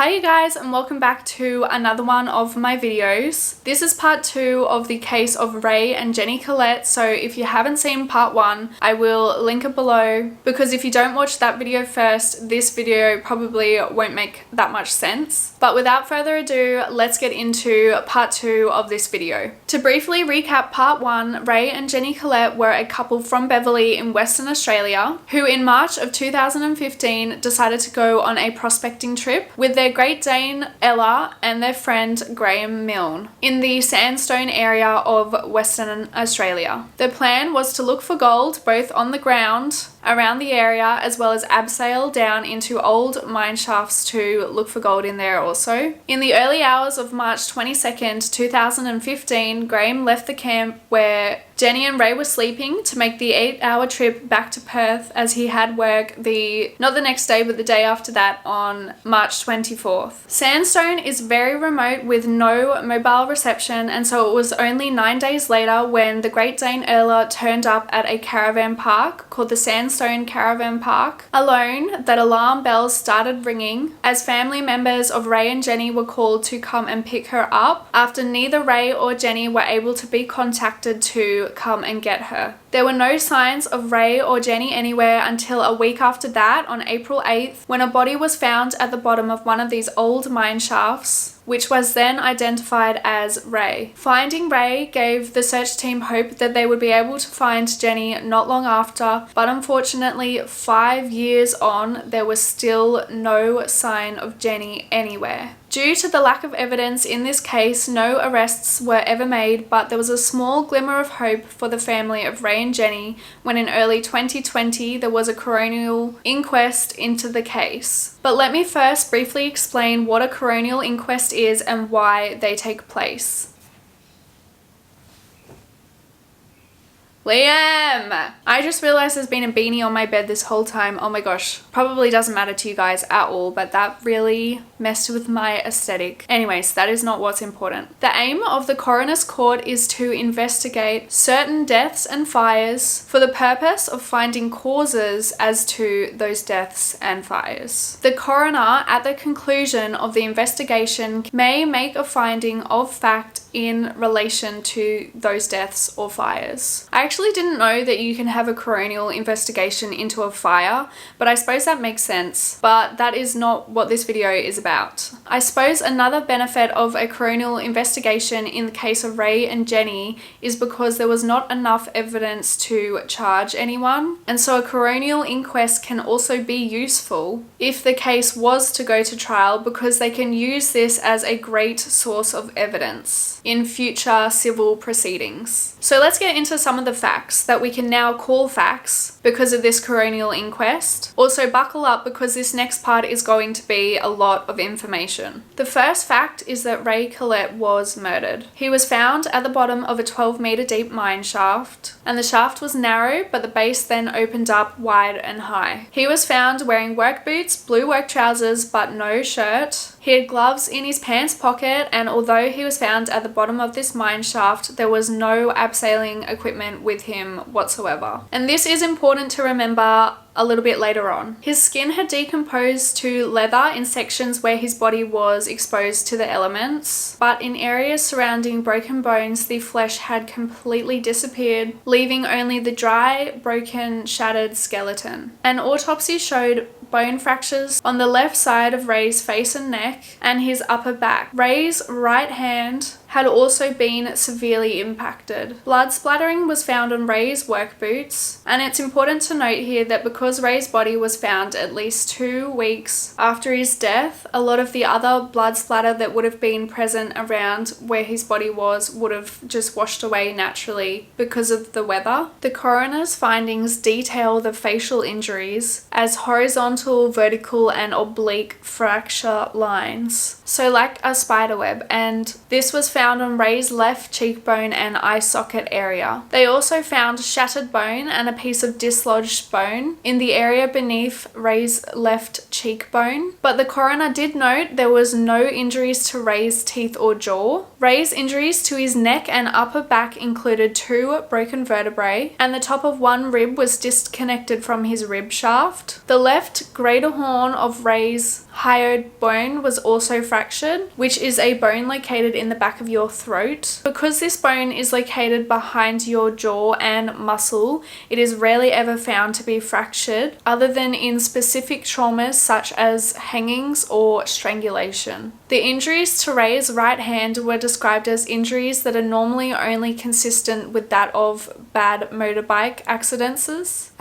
Hi you guys, and welcome back to another one of my videos. This is part 2 of the case of Ray and Jenny Collette, so if you haven't seen part 1, I will link it below, because if you don't watch that video first, this video probably won't make that much sense. But without further ado, let's get into part 2 of this video. To briefly recap part 1, Ray and Jenny Collette were a couple from Beverly in Western Australia, who in March of 2015 decided to go on a prospecting trip with their Great Dane Ella and their friend Graham Milne in the sandstone area of Western Australia. Their plan was to look for gold both on the ground around the area as well as abseil down into old mine shafts to look for gold in there also. In the early hours of March 22nd, 2015, Graham left the camp where Jenny and Ray were sleeping to make the 8-hour trip back to Perth, as he had work not the next day but the day after that on March 24th. Sandstone is very remote with no mobile reception, and so it was only 9 days later when the Great Dane Ella turned up at a caravan park called the Sandstone Caravan Park alone that alarm bells started ringing as family members of Ray and Jenny were called to come and pick her up after neither Ray or Jenny were able to be contacted to come and get her. There were no signs of Ray or Jenny anywhere until a week after that, on April 8th, when a body was found at the bottom of one of these old mine shafts, which was then identified as Ray. Finding Ray gave the search team hope that they would be able to find Jenny not long after, but unfortunately 5 years on, there was still no sign of Jenny anywhere. Due to the lack of evidence in this case, no arrests were ever made, but there was a small glimmer of hope for the family of Ray and Jenny when in early 2020 there was a coronial inquest into the case. But let me first briefly explain what a coronial inquest is and why they take place. Liam! I just realized there's been a beanie on my bed this whole time. Oh my gosh. Probably doesn't matter to you guys at all, but that really messed with my aesthetic. Anyways, that is not what's important. The aim of the coroner's court is to investigate certain deaths and fires for the purpose of finding causes as to those deaths and fires. The coroner, at the conclusion of the investigation, may make a finding of fact in relation to those deaths or fires. I actually didn't know that you can have a coronial investigation into a fire, but I suppose that makes sense. But that is not what this video is about. I suppose another benefit of a coronial investigation in the case of Ray and Jenny is because there was not enough evidence to charge anyone, and so a coronial inquest can also be useful if the case was to go to trial, because they can use this as a great source of evidence in future civil proceedings. So let's get into some of the facts that we can now call facts because of this coronial inquest. Also buckle up, because this next part is going to be a lot of information. The first fact is that Ray Collette was murdered. He was found at the bottom of a 12-meter deep mine shaft, and the shaft was narrow, but the base then opened up wide and high. He was found wearing work boots, blue work trousers, but no shirt. He had gloves in his pants pocket, and although he was found at the bottom of this mine shaft, there was no abseiling equipment with him whatsoever. And this is important to remember a little bit later on. His skin had decomposed to leather in sections where his body was exposed to the elements, but in areas surrounding broken bones, the flesh had completely disappeared, leaving only the dry, broken, shattered skeleton. An autopsy showed bone fractures on the left side of Ray's face and neck and his upper back. Ray's right hand had also been severely impacted. Blood splattering was found on Ray's work boots, and it's important to note here that because Ray's body was found at least 2 weeks after his death, a lot of the other blood splatter that would have been present around where his body was would have just washed away naturally because of the weather. The coroner's findings detail the facial injuries as horizontal, vertical, and oblique fracture lines, so like a spider web, and this was found found on Ray's left cheekbone and eye socket area. They also found shattered bone and a piece of dislodged bone in the area beneath Ray's left cheekbone, but the coroner did note there was no injuries to Ray's teeth or jaw. Ray's injuries to his neck and upper back included 2 broken vertebrae, and the top of one rib was disconnected from his rib shaft. The left greater horn of Ray's hyoid bone was also fractured, which is a bone located in the back of your throat. Because this bone is located behind your jaw and muscle, it is rarely ever found to be fractured, other than in specific traumas such as hangings or strangulation. The injuries to Ray's right hand were described as injuries that are normally only consistent with that of bad motorbike accidents.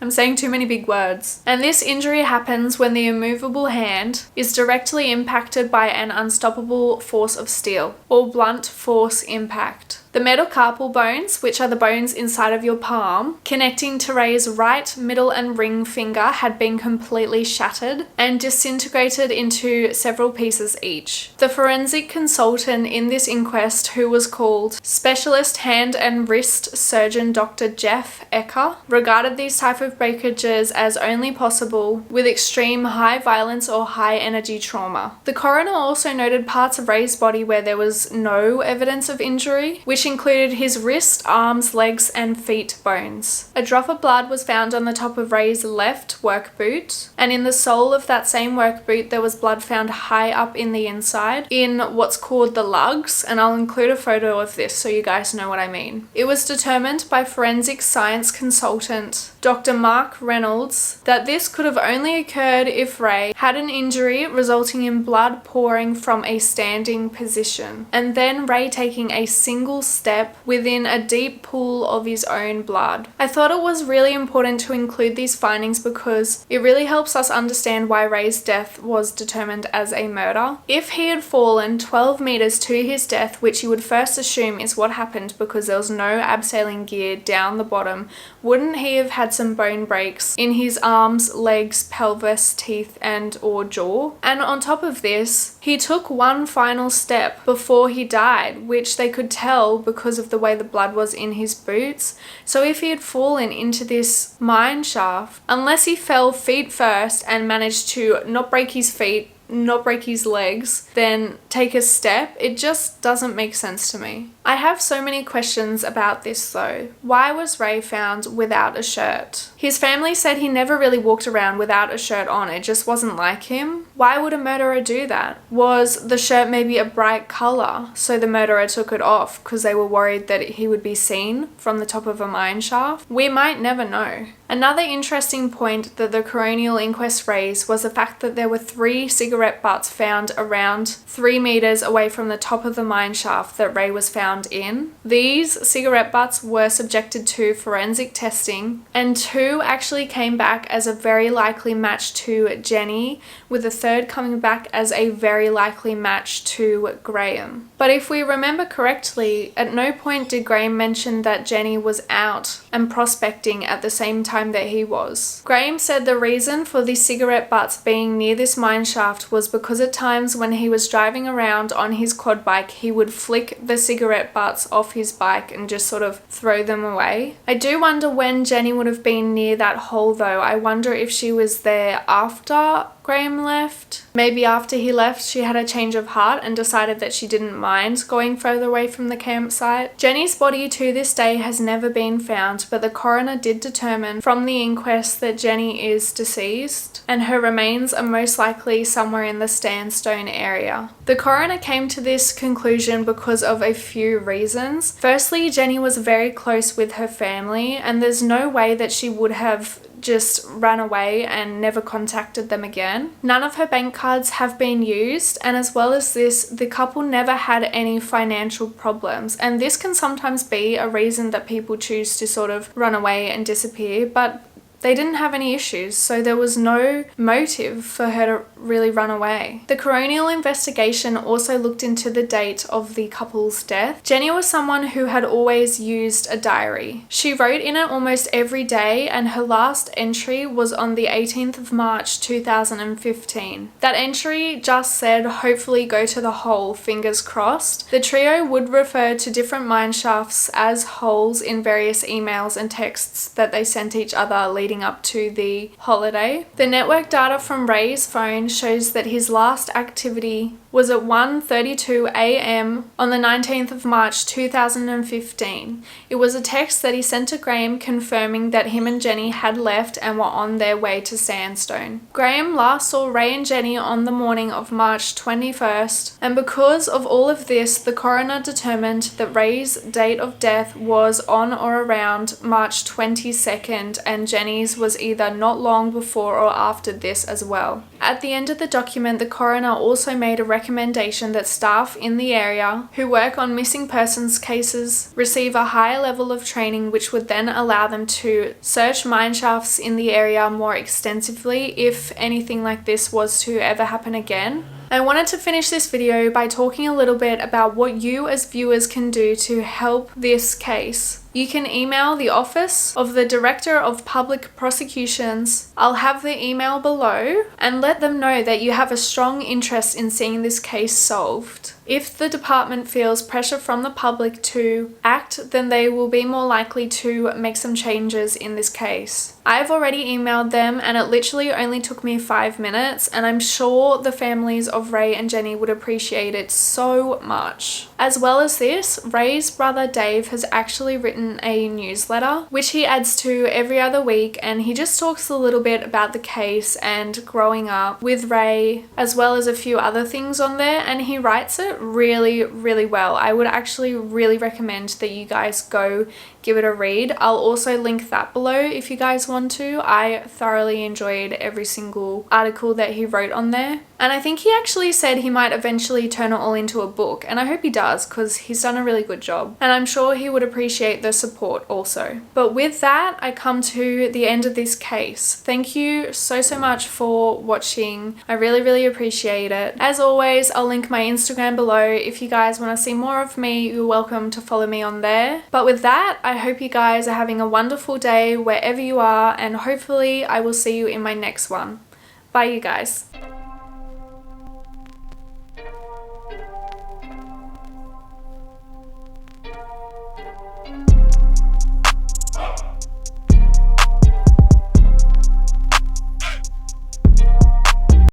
I'm saying too many big words. And this injury happens when the immovable hand is directly impacted by an unstoppable force of steel, or blunt force impact. The metacarpal bones, which are the bones inside of your palm, connecting to Ray's right, middle, and ring finger, had been completely shattered and disintegrated into several pieces each. The forensic consultant in this inquest, who was called Specialist Hand and Wrist Surgeon Dr. Jeff Ecker, regarded these type of breakages as only possible with extreme high violence or high energy trauma. The coroner also noted parts of Ray's body where there was no evidence of injury, which included his wrist, arms, legs, and feet bones. A drop of blood was found on the top of Ray's left work boot, and in the sole of that same work boot there was blood found high up in the inside, in what's called the lugs, and I'll include a photo of this so you guys know what I mean. It was determined by forensic science consultant Dr. Mark Reynolds that this could have only occurred if Ray had an injury resulting in blood pouring from a standing position, and then Ray taking a single step within a deep pool of his own blood. I thought it was really important to include these findings because it really helps us understand why Ray's death was determined as a murder. If he had fallen 12 meters to his death, which you would first assume is what happened because there was no abseiling gear down the bottom, wouldn't he have had some bone breaks in his arms, legs, pelvis, teeth, and or jaw? And on top of this, he took one final step before he died, which they could tell because of the way the blood was in his boots. So if he had fallen into this mine shaft, unless he fell feet first and managed to not break his feet, not break his legs, then take a step, it just doesn't make sense to me. I have so many questions about this though. Why was Ray found without a shirt? His family said he never really walked around without a shirt on, it just wasn't like him. Why would a murderer do that? Was the shirt maybe a bright color, so the murderer took it off because they were worried that he would be seen from the top of a mine shaft? We might never know. Another interesting point that the coronial inquest raised was the fact that there were 3 cigarette butts found around 3 meters away from the top of the mine shaft that Ray was found in. These cigarette butts were subjected to forensic testing, and 2 actually came back as a very likely match to Jenny, with a 3rd coming back as a very likely match to Graham. But if we remember correctly, at no point did Graham mention that Jenny was out and prospecting at the same time that he was. Graham said the reason for the cigarette butts being near this mine shaft was because at times when he was driving around on his quad bike, he would flick the cigarette butts off his bike and just sort of throw them away. I do wonder when Jenny would have been near that hole though. I wonder if she was there after Graham left. Maybe after he left she had a change of heart and decided that she didn't mind going further away from the campsite. Jenny's body to this day has never been found, but the coroner did determine from the inquest that Jenny is deceased and her remains are most likely somewhere in the Sandstone area. The coroner came to this conclusion because of a few reasons. Firstly, Jenny was very close with her family and there's no way that she would have just ran away and never contacted them again. None of her bank cards have been used, and as well as this, the couple never had any financial problems, and this can sometimes be a reason that people choose to sort of run away and disappear, but They didn't have any issues, so there was no motive for her to really run away. The coronial investigation also looked into the date of the couple's death. Jenny was someone who had always used a diary. She wrote in it almost every day, and her last entry was on the 18th of March 2015. That entry just said, "Hopefully go to the hole, fingers crossed." The trio would refer to different mine shafts as holes in various emails and texts that they sent each other leading up to the holiday. The network data from Ray's phone shows that his last activity was at 1:32 a.m. on the 19th of March 2015. It was a text that he sent to Graham confirming that him and Jenny had left and were on their way to Sandstone. Graham last saw Ray and Jenny on the morning of March 21st, and because of all of this, the coroner determined that Ray's date of death was on or around March 22nd, and Jenny's was either not long before or after this as well. At the end of the document, the coroner also made a recommendation that staff in the area who work on missing persons cases receive a higher level of training, which would then allow them to search mine shafts in the area more extensively if anything like this was to ever happen again. I wanted to finish this video by talking a little bit about what you as viewers can do to help this case. You can email the Office of the Director of Public Prosecutions. I'll have the email below, and let them know that you have a strong interest in seeing this case solved. If the department feels pressure from the public to act, then they will be more likely to make some changes in this case. I've already emailed them, and it literally only took me 5 minutes, and I'm sure the families of Ray and Jenny would appreciate it so much. As well as this, Ray's brother Dave has actually written a newsletter which he adds to every other week, and he just talks a little bit about the case and growing up with Ray, as well as a few other things on there, and he writes it really, really well. I would actually really recommend that you guys go give it a read. I'll also link that below if you guys want to. I thoroughly enjoyed every single article that he wrote on there. And I think he actually said he might eventually turn it all into a book, and I hope he does because he's done a really good job. And I'm sure he would appreciate the support also. But with that, I come to the end of this case. Thank you so much for watching. I really, really appreciate it. As always, I'll link my Instagram below. If you guys want to see more of me, you're welcome to follow me on there. But with that, I hope you guys are having a wonderful day wherever you are, and hopefully I will see you in my next one. Bye, you guys.